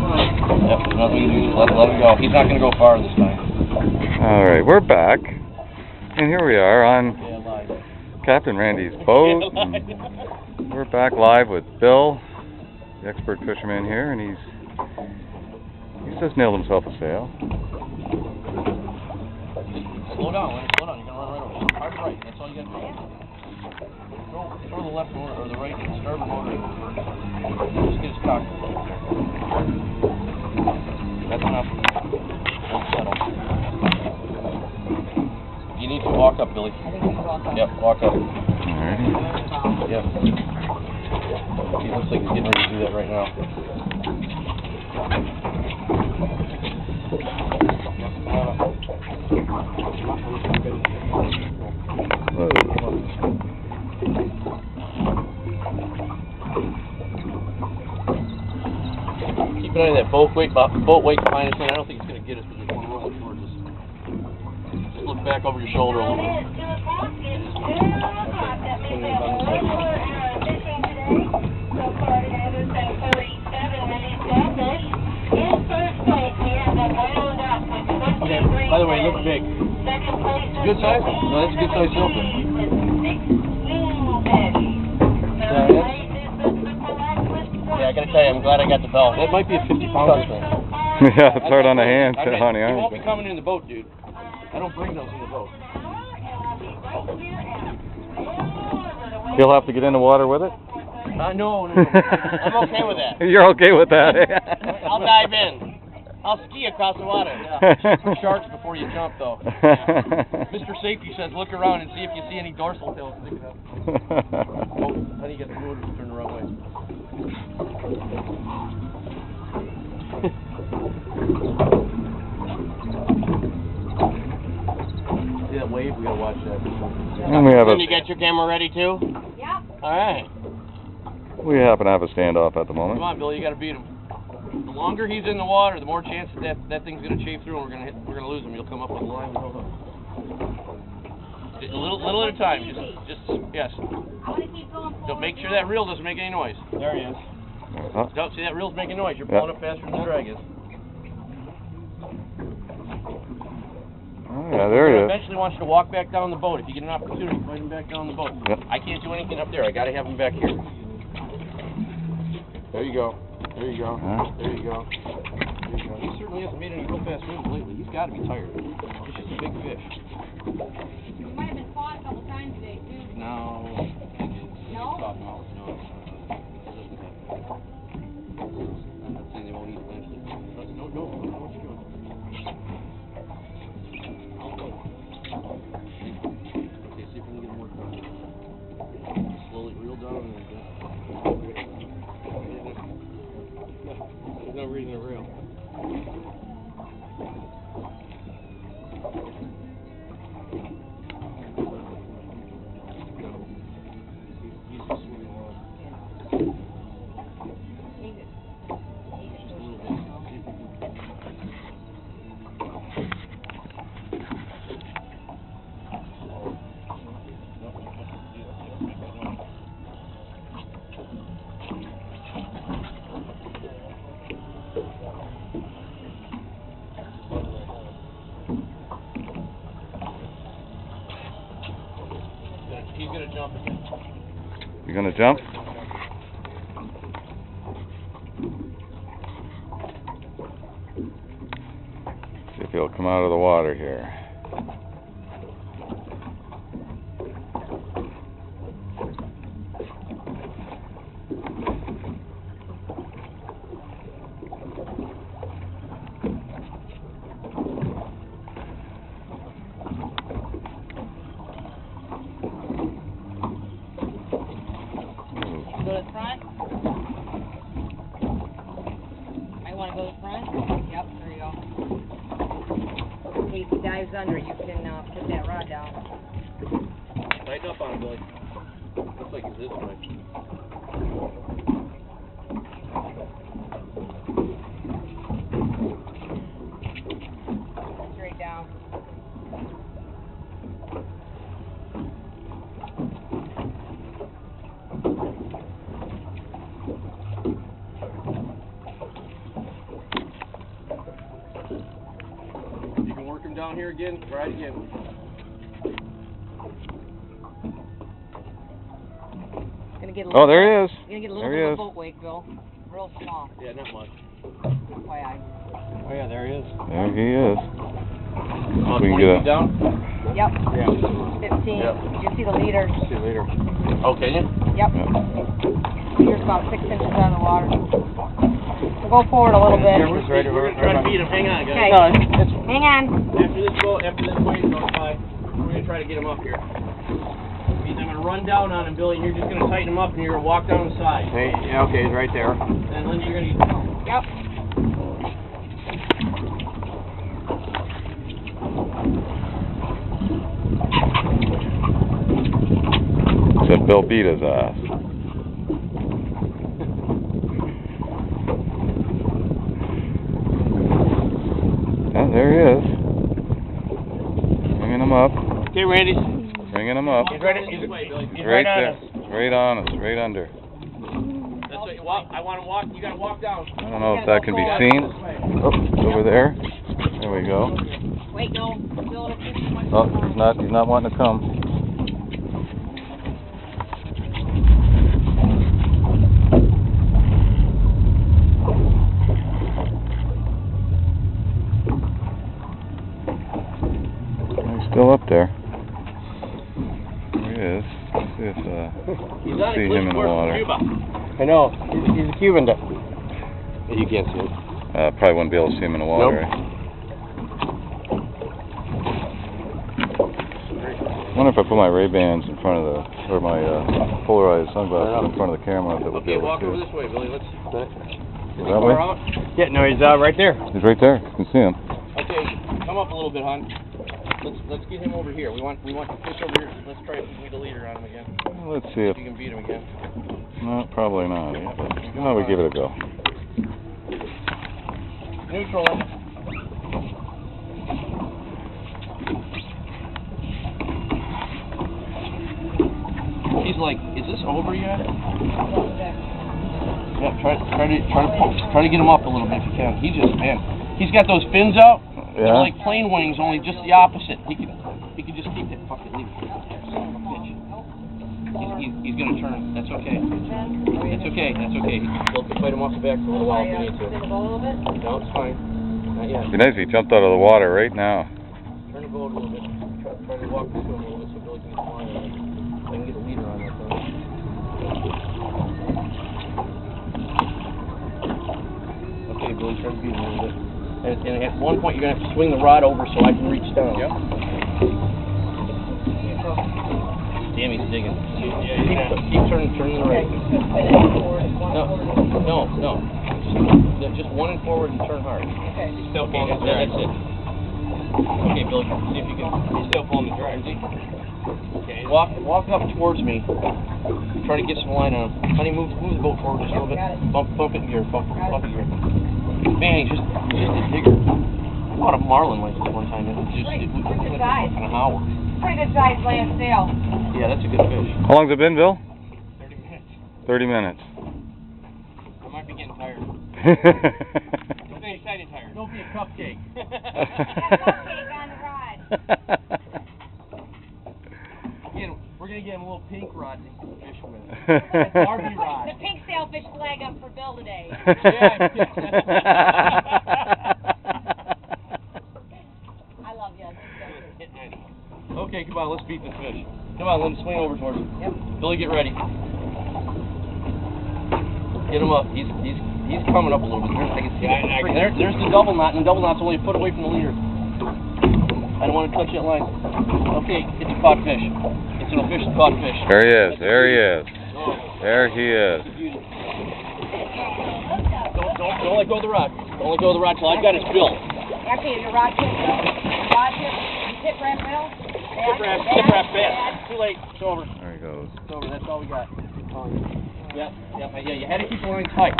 Yep, there's nothing to do. Let him go. He's not going to go far this time. All right, we're back, and here we are on Captain Randy's boat. We're back live with Bill, the expert fisherman here, and he's just nailed himself a sail. Slow down, slow down. You're going to run right over. Hard right. That's all you got to do. Throw the left motor or the right starboard motor in first. Just get his cock. That's enough. Don't settle. You need to walk up, Billy. I think we can walk up. Yep, walk up. Alrighty. Yep. He looks like he's getting ready to do that right now. Keep an eye on that boat weight behind us, man. I don't think it's going to get us, but there's one rolling towards us. Just look back over your shoulder a little bit. Okay, by the way, look big. It's a good size? No, that's a good size silver. Yeah, I gotta tell you, I'm glad I got the bell. That might be a 50-pounder thing. Yeah, it's hard on the hands, honey. He won't be coming in the boat, dude. I don't bring those in the boat. He'll have to get in the water with it? No. I'm okay with that. You're okay with that? I'll dive in. I'll ski across the water. Shoot for sharks before you jump, though. Mr. Safety says look around and see if you see any dorsal tails sticking up. Oh, honey, you got the motor turned the wrong way. See that wave? We gotta watch that. And we have Then you got your camera ready too? Yep. All right. We happen to have a standoff at the moment. Come on, Billy, you gotta beat him. The longer he's in the water, the more chance that thing's gonna chafe through, and we're gonna lose him. You'll come up with a line. Just a little at a time. Just yes. Don't make sure that reel doesn't make any noise. There he is. Don't see that reel's making noise. You're pulling up faster than the drag is. Oh, yeah, there he is. Eventually wants you to walk back down the boat. If you get an opportunity, fight him back down the boat. Yep. I can't do anything up there. I gotta have him back here. There you go. There you go. There you go. There you go. He certainly hasn't made any real fast moves lately. He's got to be tired. It's just a big fish. You might have been caught a couple times today, too. No. No? No. I'm not saying they won't eat fish. No, what you doing? Okay, see if we can get him worked on. Slowly reel down and then he's not reading the rail. He's just swimming along. Just a little bit. He's gonna jump again. You gonna jump? See if he'll come out of the water here. Go to the front. I want to go to the front. Yep, there you go. In case he dives under, you can put that rod down. Tighten up on him, Billy. Looks like he's this way. Straight down. down here again. Right again. Gonna get a Oh, little, there he is. Gonna get a little There he bit of is. a boat wake, Bill. Real small. Yeah, not much. FYI. Oh yeah, there he is. There he is. Oh, We can 20 get feet down? Yep. Yeah. 15. Yep. You see the leader. See you later. Oh, can you? Yep. Leader's about 6 inches out of the water. We'll go forward a little bit. We're gonna try to beat him. Hang on, guys. Okay. No, it's Hang on. after this wave goes by, we're gonna try to get him up here. I'm gonna run down on him, Billy, and you're just gonna tighten him up, and you're gonna walk down the side. Hey, yeah, okay, he's right there. And then you're gonna. Yep. Said Bill beat his ass. Oh, there he is. Bringing him up. Okay, Randy. Bringing him up. He's right Right on there. us. Right on us. Right under. That's what you walk. I want him walk. You gotta walk down. I don't know if that can be seen. Oh, it's over there. There we go. Wait, no. Bill, Oh, he's not wanting to come. He's still up there. There he is. Let's see if He's on see a him cliff in the course water. Cuba. I know, he's a Cuban. You can't see him. Probably wouldn't be able to see him in the water. Nope. I wonder if I put my Ray-Bans in front of the, or my polarized sunglasses in front of the camera, if it would be Okay, able walk to over see. this way, Billy. Let's. That way? Far out? Yeah, no, he's right there. He's right there. You can see him. Okay, come up a little bit, hon. Let's get him over here. We want the fish over here. Let's try to get the leader on him again. Let's see if. You can beat him again. No, probably not. Yeah, but no, we give it a go. Neutral him. He's like, is this over yet? Yeah, try to get him up a little bit if you can. He just, man, he's got those fins out. They're Yeah. like plane wings, only just the opposite. He can just keep that fucking lead. He's gonna turn. That's okay. That's okay. That's okay. We'll fight him off the back for a little while if we need to. No, it's fine. Not yet. It'd be nice if he jumped out of the water right now. Turn the boat a little bit. Try to walk this way a little bit so Billy can get flying on it. I can get a leader on that thing. Okay, Billy, try to beat him a little bit. And at one point, you're going to have to swing the rod over so I can reach down. Yep. Damn, he's digging. Keep turning to the right. No. Just one and forward and turn hard. Okay. He's still pulling the drag. That's it. Okay, Billy, see if you can. He's still pulling the drag. Okay. Walk up towards me. Try to get some line on him. Honey, move the boat forward just a little bit. Bump it in gear. Bump it in gear. Man, he's just a digger. I caught a marlin like this one time. It was just Pretty like good size. an hour. Pretty good size land sail. Yeah, that's a good fish. How long's it been, Bill? 30 minutes. 30 minutes. I might be getting tired. Don't be excited tired. Don't be a cupcake. Cupcake on the rod. We're gonna get him a little pink rod to fish with. Barbie rod. The pink sailfish flag up for Bill today. I love you. Okay, come on, let's beat this fish. Come on, Lynn, swing over towards him. Yep. Billy, get ready. Get him up. He's coming up a little bit. I can see there's the double knot, and the double knot's only a foot away from the leader. I don't want to touch that line. Okay, it's a caught fish. It's an official caught fish. There he is. There he is. There he is. Don't let go of the rod. Don't let go of the rod till I've got his bill. Actually, the rod tip, tip wrap Bill. Tip wrap bad. Too late. It's over. There he goes. It's over. That's all we got. Yeah, you had to keep the line tight.